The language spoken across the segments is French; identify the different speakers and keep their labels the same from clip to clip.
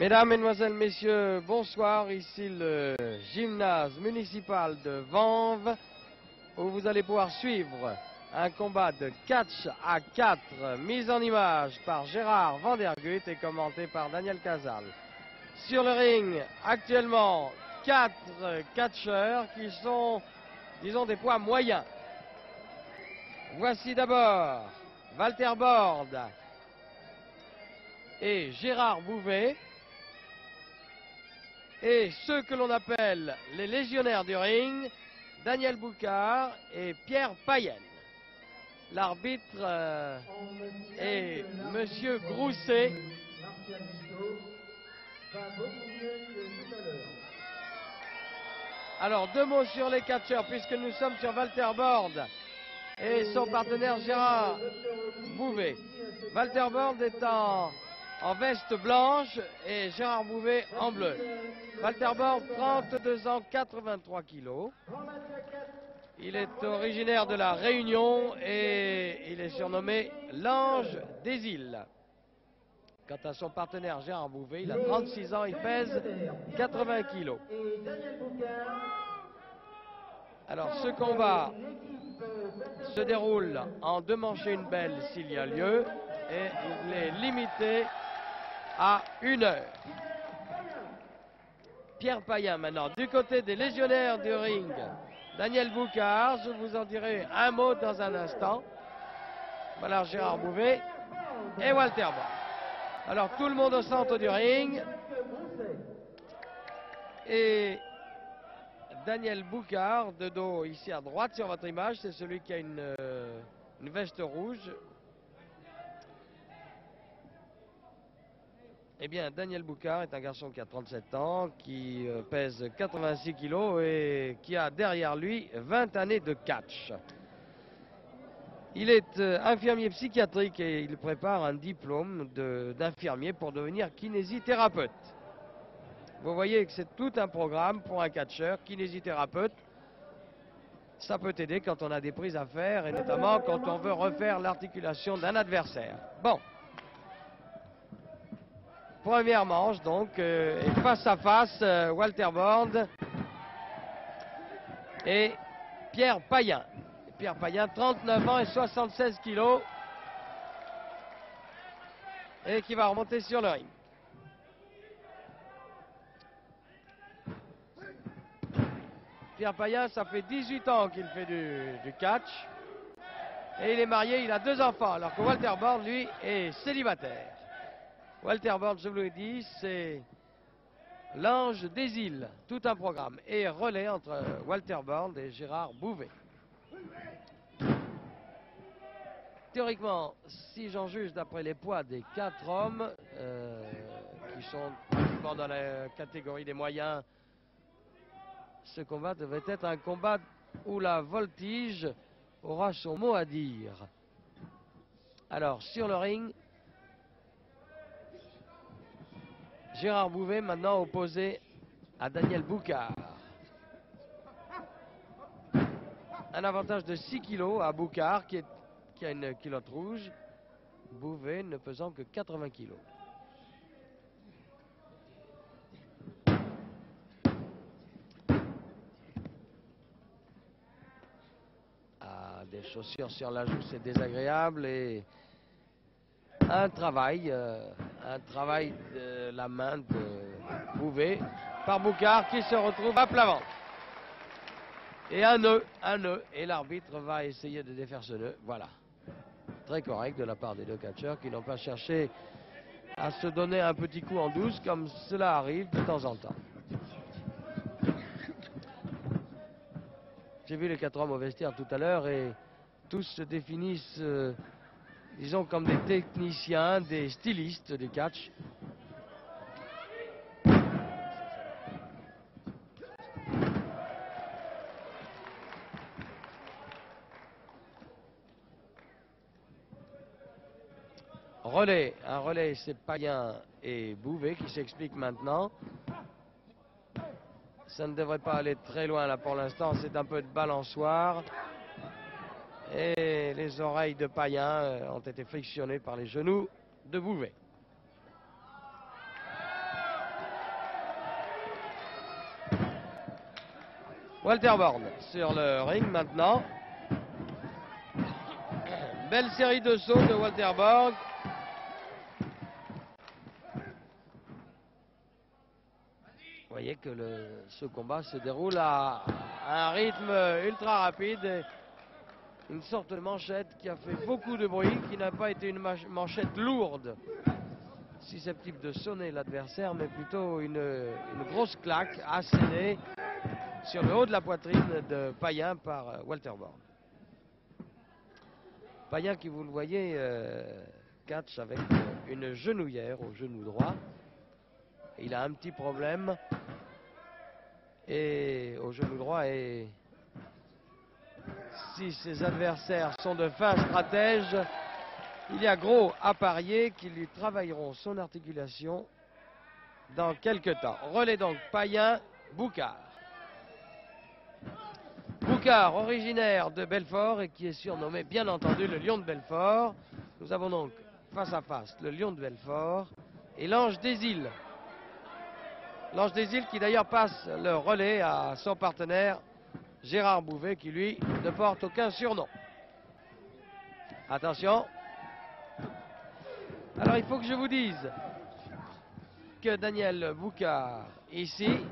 Speaker 1: Mesdames, Mesdemoiselles, Messieurs, bonsoir. Ici le gymnase municipal de Vanves, où vous allez pouvoir suivre un combat de catch à 4 mis en image par Gérard Vandergut et commenté par Daniel Casal. Sur le ring, actuellement, 4 catcheurs qui sont, disons, des poids moyens. Voici d'abord Walter Bord et Gérard Bouvet. Et ceux que l'on appelle les légionnaires du ring, Daniel Boucard et Pierre Payen. L'arbitre est Monsieur Grousset. Alors, deux mots sur les catcheurs, puisque nous sommes sur Walter Bord et son partenaire Gérard Bouvet. Walter Bord est en veste blanche et Gérard Bouvet en bleu. Walter Bord, 32 ans, 83 kilos. Il est originaire de la Réunion et il est surnommé l'Ange des îles. Quant à son partenaire Gérard Bouvet, il a 36 ans, il pèse 80 kilos. Alors ce combat se déroule en 2 manches et 1 belle s'il y a lieu et il est limité à 1 heure. Pierre Payen maintenant, du côté des légionnaires du ring, Daniel Boucard, je vous en dirai un mot dans un instant. Voilà Gérard Bouvet et Walter Bord. Alors tout le monde au centre du ring. Et Daniel Boucard, de dos ici à droite sur votre image, c'est celui qui a une veste rouge. Eh bien, Daniel Boucard est un garçon qui a 37 ans, qui pèse 86 kilos et qui a derrière lui 20 années de catch. Il est infirmier psychiatrique et il prépare un diplôme d'infirmier pour devenir kinésithérapeute. Vous voyez que c'est tout un programme pour un catcheur, kinésithérapeute. Ça peut aider quand on a des prises à faire et notamment quand on veut refaire l'articulation d'un adversaire. Bon. Première manche donc, et face à face, Walter Bord et Pierre Payen. Pierre Payen, 39 ans et 76 kilos, et qui va remonter sur le ring. Pierre Payen, ça fait 18 ans qu'il fait du catch, et il est marié, il a 2 enfants, alors que Walter Bord, lui, est célibataire. Walter Bord, je vous l'ai dit, c'est l'Ange des îles, tout un programme. Et relais entre Walter Bord et Gérard Bouvet. Théoriquement, si j'en juge d'après les poids des 4 hommes, qui sont pratiquement dans la catégorie des moyens, ce combat devait être un combat où la voltige aura son mot à dire. Alors, sur le ring, Gérard Bouvet maintenant opposé à Daniel Boucard. Un avantage de 6 kilos à Boucard qui a une culotte rouge. Bouvet ne pesant que 80 kilos. Ah, des chaussures sur la joue, c'est désagréable et un travail de la main de Bouvet par Boucard qui se retrouve à plat ventre. Et un nœud, et l'arbitre va essayer de défaire ce nœud. Voilà. Très correct de la part des 2 catcheurs qui n'ont pas cherché à se donner un petit coup en douce comme cela arrive de temps en temps. J'ai vu les 4 hommes au vestiaire tout à l'heure et tous se définissent, disons, comme des techniciens, des stylistes du catch. Un relais, c'est Payen et Bouvet qui s'expliquent maintenant. Ça ne devrait pas aller très loin là pour l'instant, c'est un peu de balançoire. Et les oreilles de Payen ont été frictionnées par les genoux de Bouvet. Walter Born sur le ring maintenant. Belle série de sauts de Walter Borg. Vous voyez que ce combat se déroule à un rythme ultra rapide. Et une sorte de manchette qui a fait beaucoup de bruit, qui n'a pas été une manchette lourde, susceptible de sonner l'adversaire, mais plutôt une grosse claque assénée sur le haut de la poitrine de Payen par Walter Borg. Payen qui, vous le voyez, catch avec une genouillère au genou droit. Il a un petit problème et au genou droit, et si ses adversaires sont de fins stratèges, il y a gros à parier qu'ils lui travailleront son articulation dans quelques temps. Relais donc Payen, Boucard. Boucard, originaire de Belfort et qui est surnommé bien entendu le Lion de Belfort. Nous avons donc face à face le Lion de Belfort et l'Ange des Îles. L'Ange des Îles qui d'ailleurs passe le relais à son partenaire Gérard Bouvet qui lui ne porte aucun surnom. Attention. Alors il faut que je vous dise que Daniel Boucard ici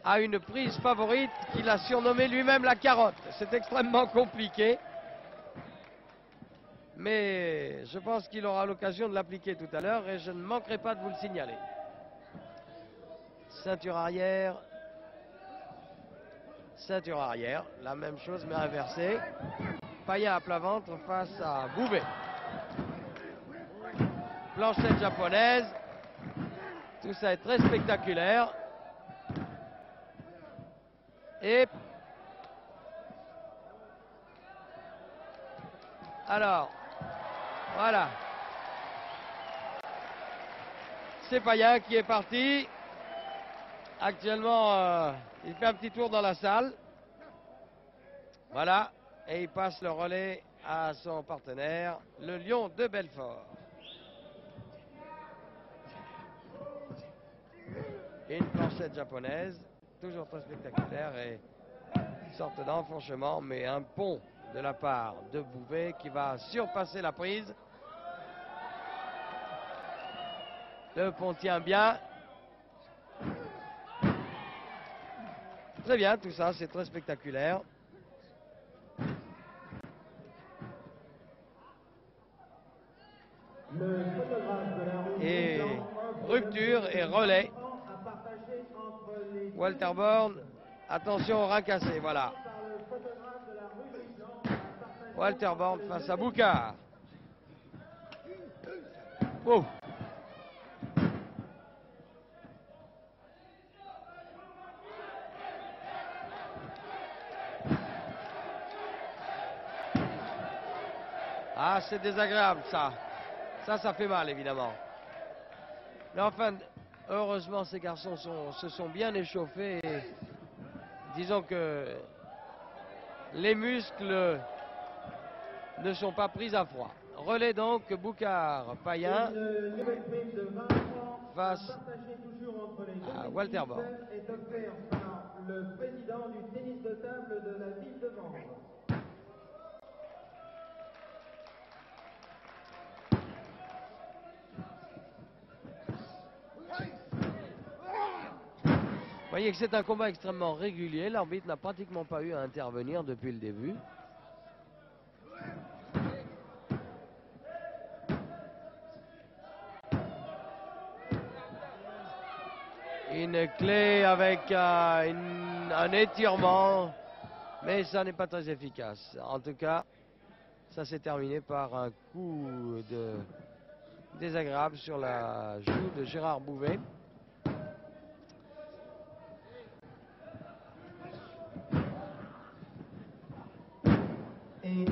Speaker 1: a une prise favorite qu'il a surnommée lui-même la carotte. C'est extrêmement compliqué. Mais je pense qu'il aura l'occasion de l'appliquer tout à l'heure et je ne manquerai pas de vous le signaler. Ceinture arrière, la même chose mais inversée. Payen à plat ventre face à Bouvet. Planchette japonaise, tout ça est très spectaculaire. Et alors, voilà. C'est Payen qui est parti. Actuellement, il fait un petit tour dans la salle. Voilà. Et il passe le relais à son partenaire, le Lion de Belfort. Une planchette japonaise, toujours très spectaculaire et une sorte d'enfoncement, mais un pont de la part de Bouvet qui va surpasser la prise. Le pont tient bien. Très bien, tout ça, c'est très spectaculaire. Et rupture et relais. Walter Born, attention au rein cassé, voilà. Walter Born face à Boucard. Oh. Ah, c'est désagréable ça. Ça fait mal évidemment. Mais enfin, heureusement ces garçons se sont bien échauffés. Et disons que les muscles ne sont pas pris à froid. Relais donc Boucard, Payen face à Walter Born.
Speaker 2: Est offert par le président du tennis de table de la ville de Vanves.
Speaker 1: Vous voyez que c'est un combat extrêmement régulier. L'arbitre n'a pratiquement pas eu à intervenir depuis le début. Une clé avec un étirement, mais ça n'est pas très efficace. En tout cas, ça s'est terminé par un coup désagréable sur la joue de Gérard Bouvet.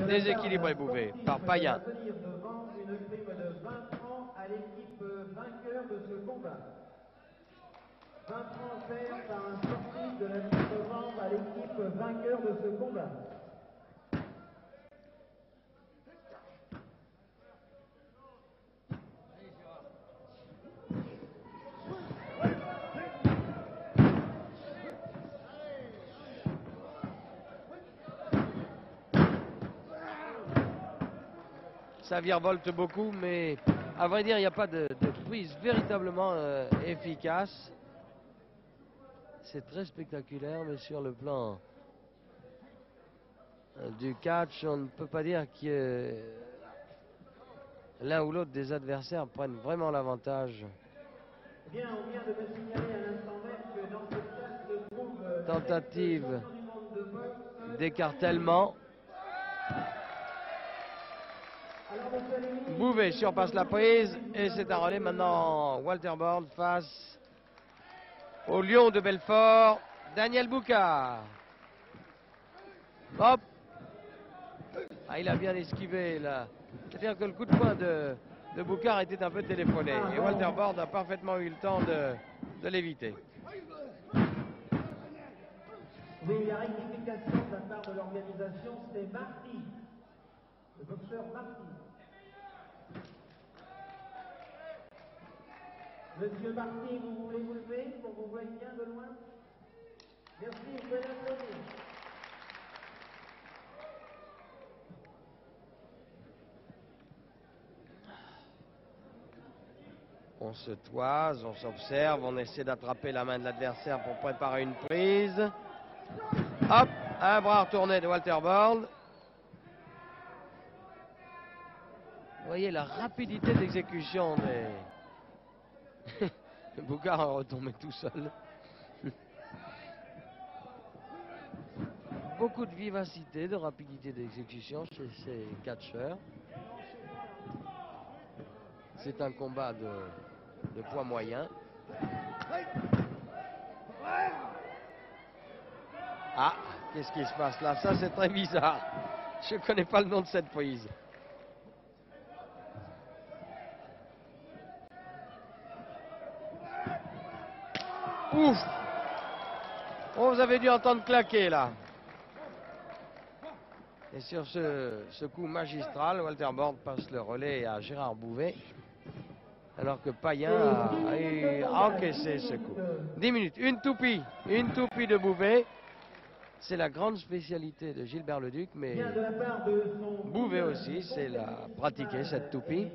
Speaker 1: Déséquilibré Bouvet par Payen.
Speaker 2: Une prime de 20 francs à l'équipe vainqueur de ce combat. 20 francs offerts par un sportif de la ville de Vanves à l'équipe vainqueur de ce combat.
Speaker 1: ça virevolte beaucoup, mais à vrai dire, il n'y a pas de prise véritablement efficace. C'est très spectaculaire, mais sur le plan du catch, on ne peut pas dire que l'un ou l'autre des adversaires prennent vraiment l'avantage.
Speaker 2: Bien, on vient de me signaler à l'instant même que dans cette salle se trouve
Speaker 1: Tentative
Speaker 2: champion du monde de boxe.
Speaker 1: d'écartèlement.
Speaker 2: Alors, monsieur Lévy,
Speaker 1: Bouvet surpasse la prise et c'est un relais maintenant. Walter Borne face au Lion de Belfort, Daniel Boucard. Hop. Ah, il a bien esquivé là. C'est-à-dire que le coup de poing de Boucard était un peu téléphoné. Et Walter Borne a parfaitement eu le temps de l'éviter.
Speaker 2: oui, la rectification de la part de l'organisation, c'est Marty, le boxeur Marty. Monsieur Marty, vous voulez vous lever pour vous voir bien de loin? Merci, vous pouvez l'applaudir.
Speaker 1: On se toise, on s'observe, on essaie d'attraper la main de l'adversaire pour préparer une prise. Hop, un bras retourné de Walter Borne. Vous voyez la rapidité d'exécution des... Boucard est retombé tout seul. Beaucoup de vivacité, de rapidité d'exécution chez ces catcheurs. C'est un combat de poids moyen. Ah, qu'est-ce qui se passe là? Ça, c'est très bizarre. Je ne connais pas le nom de cette prise. Ouf! Oh, vous avez dû entendre claquer là. Et sur ce coup magistral, Walter Borne passe le relais à Gérard Bouvet. Alors que Payen a encaissé ce coup. 10 minutes. Une toupie de Bouvet. C'est la grande spécialité de Gilbert Leduc, mais Bouvet aussi sait la pratiquer, cette toupie.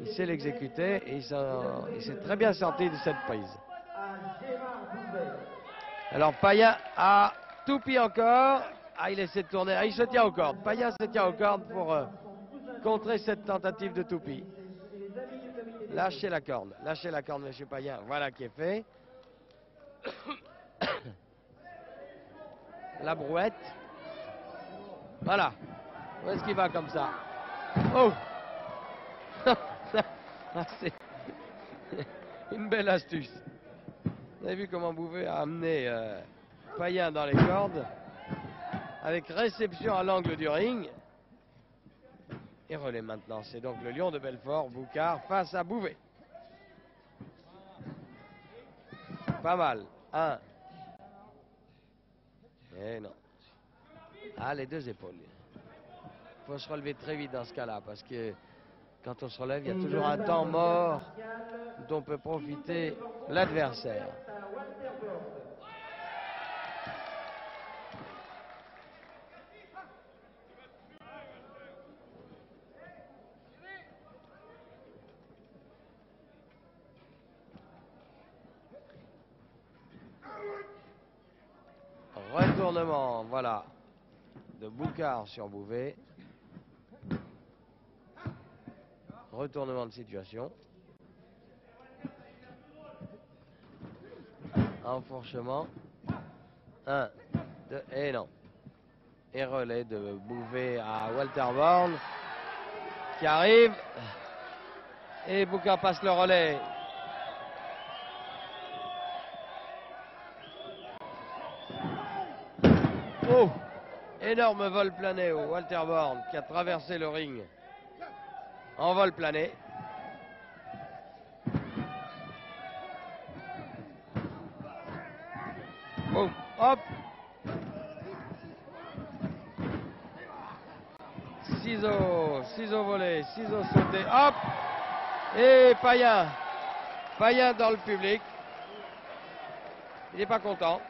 Speaker 1: Il sait l'exécuter et il s'est très bien sorti de cette prise. Alors Payen a toupie encore. Ah, il essaie de tourner. Ah, il se tient aux cordes. Payen se tient aux cordes pour contrer cette tentative de toupie. Lâchez la corde, monsieur Payen. Voilà qui est fait. La brouette. Voilà. Où est-ce qu'il va comme ça? Oh! C'est une belle astuce. Vous avez vu comment Bouvet a amené Payen dans les cordes, avec réception à l'angle du ring. Et relais maintenant. C'est donc le Lion de Belfort, Boucard, face à Bouvet. Pas mal. 1. Et non. Ah, les deux épaules. Il faut se relever très vite dans ce cas-là, parce que quand on se relève, il y a toujours un temps mort dont peut profiter l'adversaire. Retournement, voilà, de Boucard sur Bouvet. Retournement de situation. Enfourchement. 1, 2, et non. Et relais de Bouvet à Walter Borne, qui arrive. Et Boucard passe le relais. Oh! Énorme vol plané au Walter Borne qui a traversé le ring en vol plané. Oh, hop! Ciseaux volés, ciseaux sautés, hop! Et Payen dans le public. Il n'est pas content.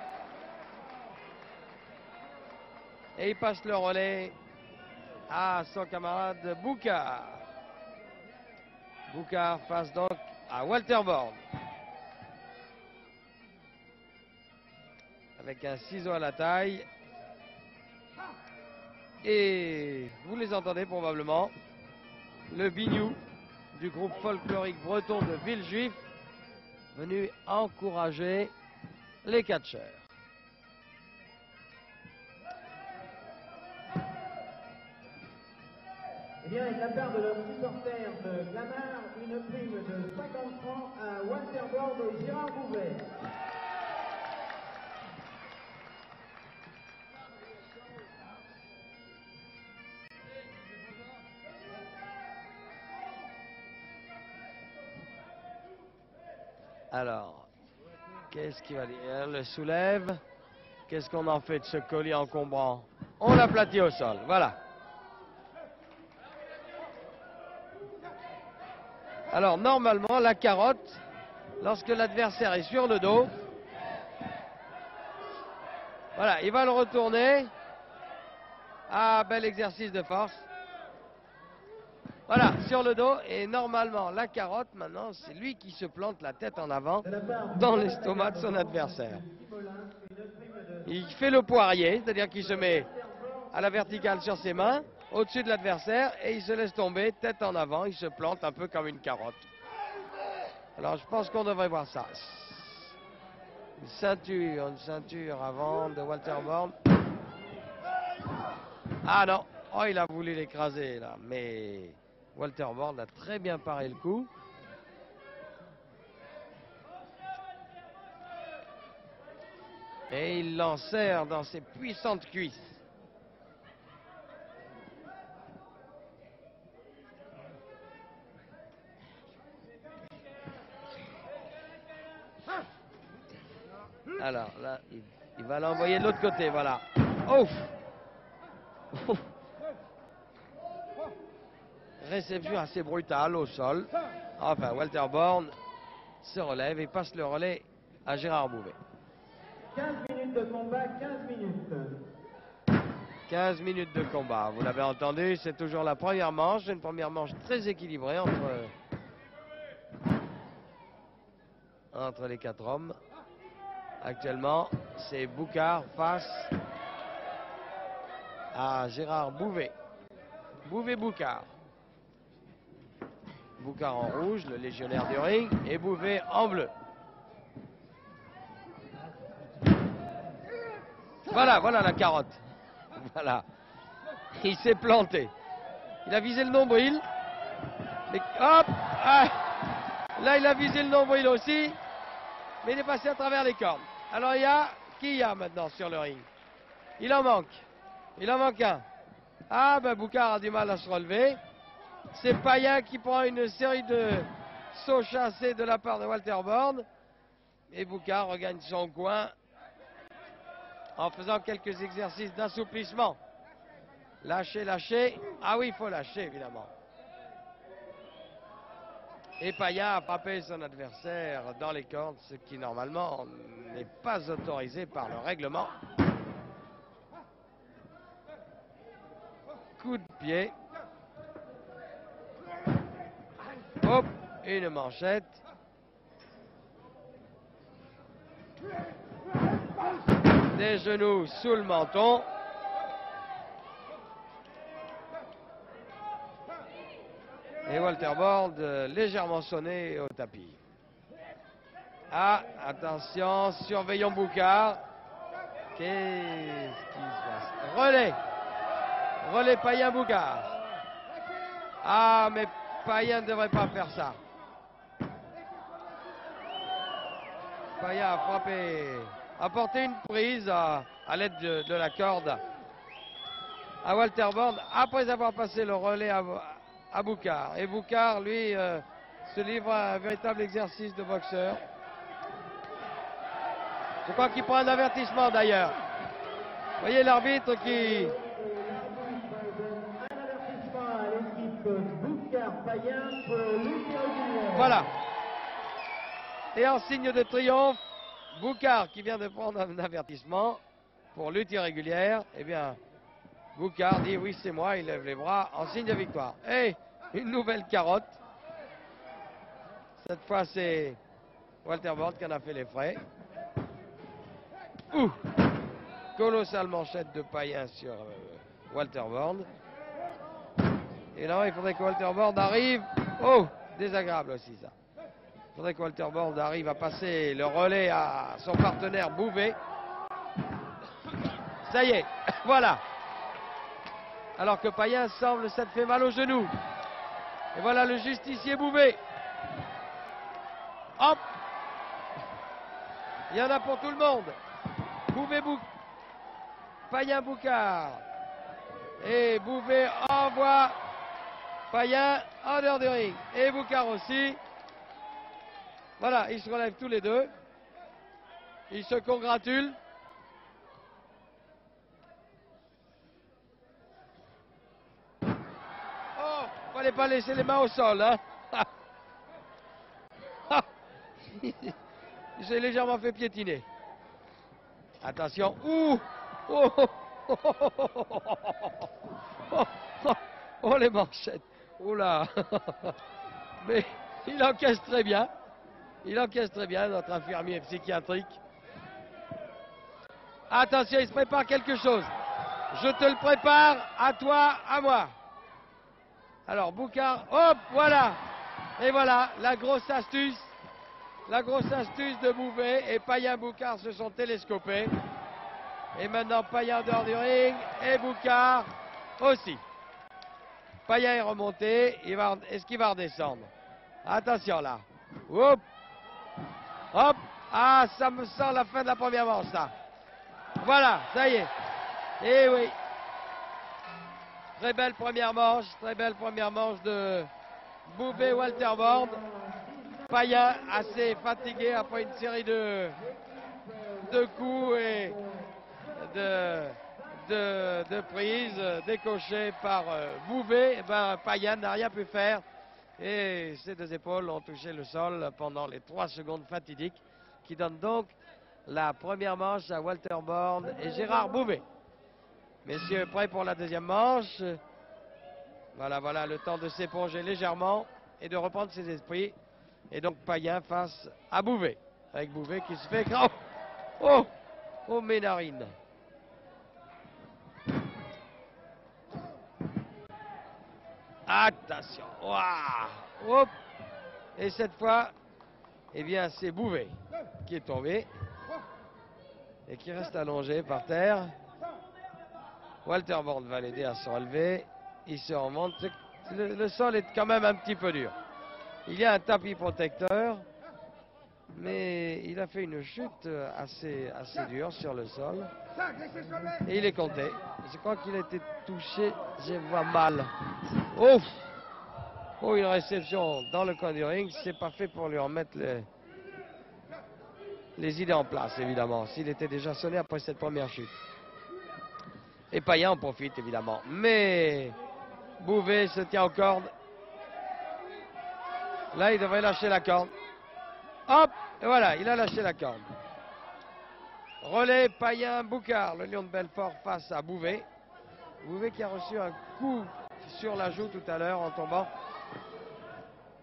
Speaker 1: Et il passe le relais à son camarade Boucard. Boucard face donc à Walter Born. Avec un ciseau à la taille. Et vous les entendez probablement. Le biniou du groupe folklorique breton de Villejuif venu encourager les catcheurs.
Speaker 2: Eh bien, avec la part de leurs supporters de Clamart, une prime de 50 francs à Walter Born et Gérard Bouvet.
Speaker 1: Alors, qu'est-ce qu'il va dire? Elle le soulève. Qu'est-ce qu'on en fait de ce collier encombrant? On l'aplatit au sol, voilà. Alors, normalement, la carotte, lorsque l'adversaire est sur le dos, voilà, il va le retourner. Ah, bel exercice de force. Voilà, sur le dos. Et normalement, la carotte, maintenant, c'est lui qui se plante la tête en avant dans l'estomac de son adversaire. Il fait le poirier, c'est-à-dire qu'il se met à la verticale sur ses mains, au-dessus de l'adversaire, et il se laisse tomber, tête en avant. Il se plante un peu comme une carotte. Alors, je pense qu'on devrait voir ça. Une ceinture avant de Walter Born. Ah non, oh, il a voulu l'écraser là, mais Walter Born a très bien paré le coup. Et il l'enserre dans ses puissantes cuisses. Alors là, il va l'envoyer de l'autre côté, voilà. Ouf! Réception assez brutale au sol. Enfin, Walter Born se relève et passe le relais à Gérard Bouvet.
Speaker 2: 15 minutes de combat, 15 minutes.
Speaker 1: 15 minutes de combat. Vous l'avez entendu, c'est toujours la première manche. Une première manche très équilibrée entre les quatre hommes. Actuellement, c'est Boucard face à Gérard Bouvet. Bouvet-Boucard. Boucard en rouge, le légionnaire du ring, et Bouvet en bleu. Voilà, voilà la carotte. Voilà. Il s'est planté. Il a visé le nombril. Mais hop, ah, là, il a visé le nombril aussi. Mais il est passé à travers les cornes. Alors, qui y a maintenant sur le ring? Il en manque. Il en manque un. Ah, ben Boucard a du mal à se relever. C'est Payen qui prend une série de sauts chassés de la part de Walter Born. Et Boucard regagne son coin en faisant quelques exercices d'assouplissement. Lâcher, lâcher. Ah oui, il faut lâcher, évidemment. Et Payen a frappé son adversaire dans les cordes, ce qui, normalement, n'est pas autorisé par le règlement. Coup de pied. Hop, une manchette. Des genoux sous le menton. Et Walter Born légèrement sonné au tapis. Ah, attention, surveillons Boucard. Qu'est-ce qui se passe? Relais. Relais Payen-Boucard. Ah, mais Payen ne devrait pas faire ça. Payen a frappé, a porté une prise à l'aide de la corde à Walter Born après avoir passé le relais à Boucard. Et Boucard, lui, se livre à un véritable exercice de boxeur. Je crois qu'il prend un avertissement d'ailleurs. Vous voyez l'arbitre qui...
Speaker 2: Un avertissement à l'équipe Boucard-Payen pour lutte irrégulière.
Speaker 1: Voilà. Et en signe de triomphe, Boucard qui vient de prendre un avertissement pour lutte irrégulière, eh bien, Boucard dit oui, c'est moi, il lève les bras en signe de victoire. Et une nouvelle carotte. Cette fois, c'est Walter Borne qui en a fait les frais. Ouh! Colossale manchette de Payen sur Walter Borne. Et là, il faudrait que Walter Borne arrive. Oh! Désagréable aussi, ça. Il faudrait que Walter Borne arrive à passer le relais à son partenaire Bouvet. Ça y est, voilà. Alors que Payen semble s'être fait mal au genou. Et voilà le justicier Bouvet. Hop! Il y en a pour tout le monde. Bouvet, Payen, Boucard. Et Bouvet envoie Payen en dehors du ring. Et Boucard aussi. Voilà, ils se relèvent tous les deux. Ils se congratulent. Oh, fallait pas laisser les mains au sol, hein. J'ai légèrement fait piétiner. Attention. Ouh! Oh, oh, oh, oh, oh, oh, oh, les manchettes. Oh là. Mais il encaisse très bien. Il encaisse très bien, notre infirmier psychiatrique. Attention, il se prépare quelque chose. Je te le prépare, à toi, à moi. Alors, Boucard, hop, voilà. Et voilà, la grosse astuce. La grosse astuce de Bouvet et Payen Boucard se sont télescopés. Et maintenant, Payen dehors du ring et Boucard aussi. Payen est remonté. Est-ce qu'il va redescendre? Attention là. Hop. Hop. Ah, ça me sent la fin de la première manche, ça. Voilà, ça y est. Et oui. Très belle première manche de Bouvet Walter Borne. Payen assez fatigué après une série de coups et de prises décochées par Bouvet. Payen n'a rien pu faire et ses deux épaules ont touché le sol pendant les 3 secondes fatidiques qui donnent donc la première manche à Walter Borne et Gérard Bouvet. Messieurs, prêts pour la deuxième manche. Voilà, le temps de s'éponger légèrement et de reprendre ses esprits. Et donc Payen face à Bouvet. Avec Bouvet qui se fait... Oh, Ménarine. Attention. Hop. Et cette fois, eh bien, c'est Bouvet qui est tombé. Et qui reste allongé par terre. Walter Borne va l'aider à se relever. Il se remonte. Le sol est quand même un petit peu dur. Il y a un tapis protecteur, mais il a fait une chute assez dure sur le sol. Et il est compté. Je crois qu'il a été touché, je vois mal. Oh, une réception dans le coin du ring. C'est pas fait pour lui remettre les idées en place, évidemment, s'il était déjà sonné après cette première chute. Et Payen en profite, évidemment. Mais Bouvet se tient aux cordes. Là, il devrait lâcher la corde. Hop! Et voilà, il a lâché la corde. Relais, Payen, Boucard, le Lion de Belfort face à Bouvet. Bouvet qui a reçu un coup sur la joue tout à l'heure en tombant.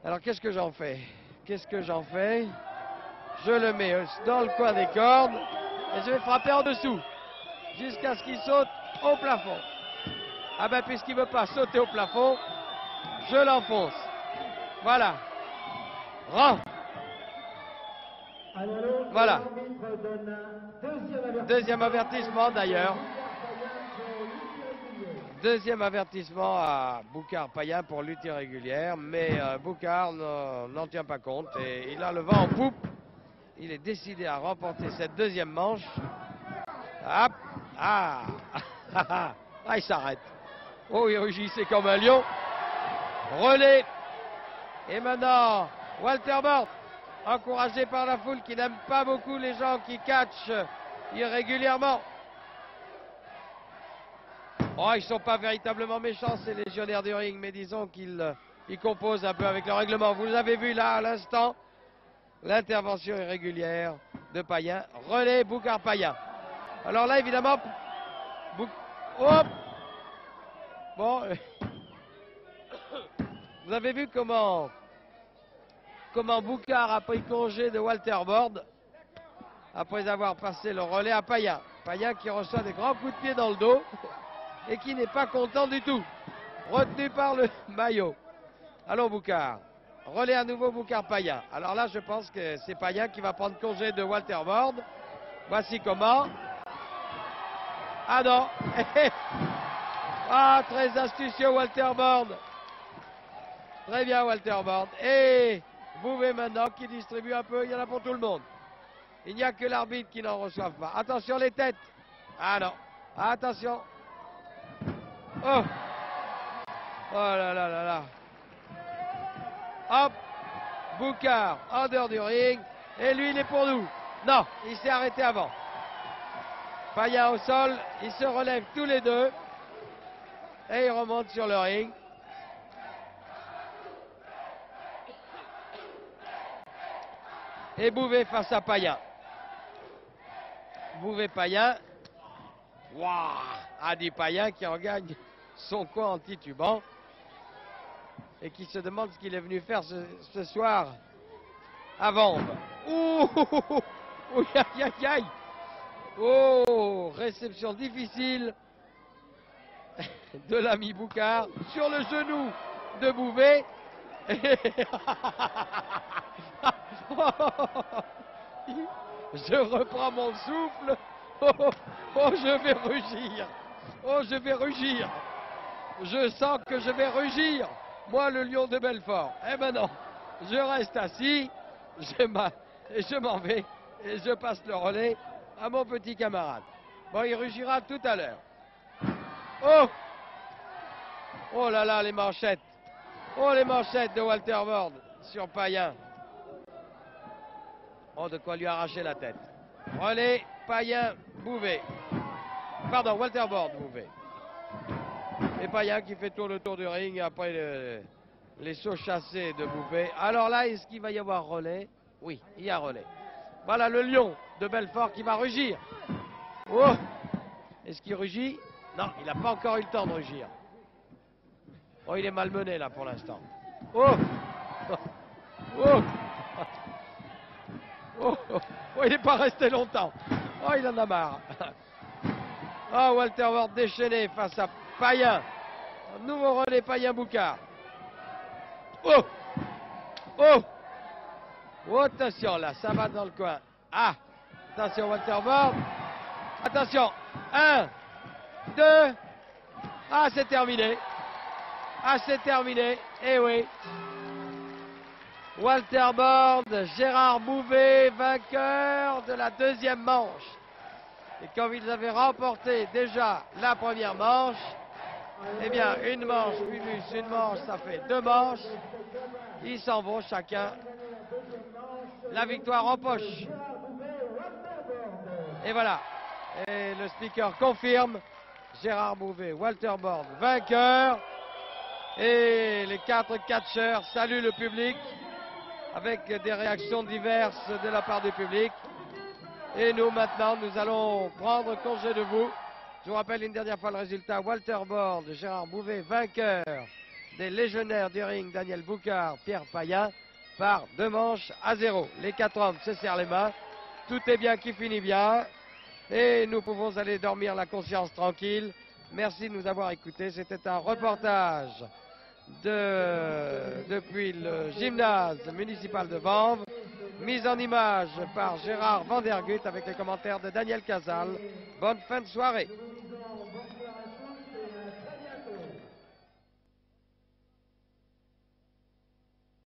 Speaker 1: Alors, qu'est-ce que j'en fais? Je le mets dans le coin des cordes et je vais frapper en dessous jusqu'à ce qu'il saute au plafond. Ah ben, puisqu'il ne veut pas sauter au plafond, je l'enfonce. Voilà. Voilà. Deuxième avertissement d'ailleurs. Deuxième avertissement à Boucard-Payen pour lutte irrégulière, mais Boucard n'en tient pas compte et il a le vent en poupe. Il est décidé à remporter cette deuxième manche. Hop. Il s'arrête. Oh, il rugissait comme un lion. Relais. Et maintenant, Walter Borne, encouragé par la foule qui n'aime pas beaucoup les gens qui catchent irrégulièrement. Oh, ils ne sont pas véritablement méchants, ces légionnaires du ring, mais disons qu'ils composent un peu avec le règlement. Vous avez vu là, à l'instant, l'intervention irrégulière de Payen. Relais, Boucard-Payen. Alors là, évidemment, Bon, vous avez vu comment Boucard a pris congé de Walter Bord après avoir passé le relais à Payen. Payen qui reçoit des grands coups de pied dans le dos et qui n'est pas content du tout. Retenu par le maillot. Allons Boucard. Relais à nouveau Boucard-Payen. Alors là, je pense que c'est Payen qui va prendre congé de Walter Bord. Voici comment. Ah non. Ah, très astucieux Walter Bord. Très bien Walter Bord. Et Bouvet maintenant qui distribue un peu. Il y en a pour tout le monde. Il n'y a que l'arbitre qui n'en reçoit pas. Attention les têtes. Ah non. Attention. Oh. Oh là là là là. Hop. Boucard en dehors du ring. Et lui il est pour nous. Non, il s'est arrêté avant. Payen au sol. Ils se relèvent tous les deux. Et ils remontent sur le ring. Et Bouvet face à Payen. Bouvet-Payen. Waouh! Adi Payen qui regagne son coin en titubant. Et qui se demande ce qu'il est venu faire ce soir à Vanves. Ouh! Ouh! Aïe aïe aïe! Oh! Réception difficile de l'ami Boucard sur le genou de Bouvet. Je reprends mon souffle. Oh, je vais rugir. Oh, je vais rugir. Je sens que je vais rugir. Moi, le lion de Belfort. Eh ben non, je reste assis. Je m'en vais et je passe le relais à mon petit camarade. Bon, il rugira tout à l'heure. Oh! Oh là là, les manchettes. Oh, les manchettes de Walter Bord sur Payen. Oh, de quoi lui arracher la tête. Relais, Payen, Bouvet. Pardon, Walter Bord, Bouvet. Et Payen qui fait le tour du ring après les sauts chassés de Bouvet. Alors là, est-ce qu'il va y avoir relais? Oui, il y a relais. Voilà le lion de Belfort qui va rugir. Oh! Est-ce qu'il rugit? Non, il n'a pas encore eu le temps de rugir. Oh, il est malmené là pour l'instant. Oh! Oh! Oh, oh, oh, il n'est pas resté longtemps. Oh, il en a marre. Oh, Walter Bord déchaîné face à Payen. Nouveau relais Payen-Boucard. Oh! Oh! Oh, attention là, ça va dans le coin. Ah! Attention Walter Bord. Attention. 1, 2. Ah, c'est terminé. Ah, c'est terminé. Eh oui. Walter Bord, Gérard Bouvet, vainqueur de la deuxième manche. Et comme ils avaient remporté déjà la première manche, eh bien, une manche plus une manche, ça fait 2 manches. Ils s'en vont chacun la victoire en poche. Et voilà. Et le speaker confirme. Gérard Bouvet, Walter Bord, vainqueur. Et les 4 catcheurs saluent le public avec des réactions diverses de la part du public. Et nous, maintenant, nous allons prendre congé de vous. Je vous rappelle une dernière fois le résultat. Walter Bord, Gérard Bouvet, vainqueur des légionnaires du ring, Daniel Boucard, Pierre Payen, par 2 manches à 0. Les 4 hommes se serrent les mains. Tout est bien qui finit bien. Et nous pouvons aller dormir la conscience tranquille. Merci de nous avoir écoutés. C'était un reportage depuis le gymnase municipal de Vanves, mise en image par Gérard Vandergut avec les commentaires de Daniel Casal. Bonne fin de soirée.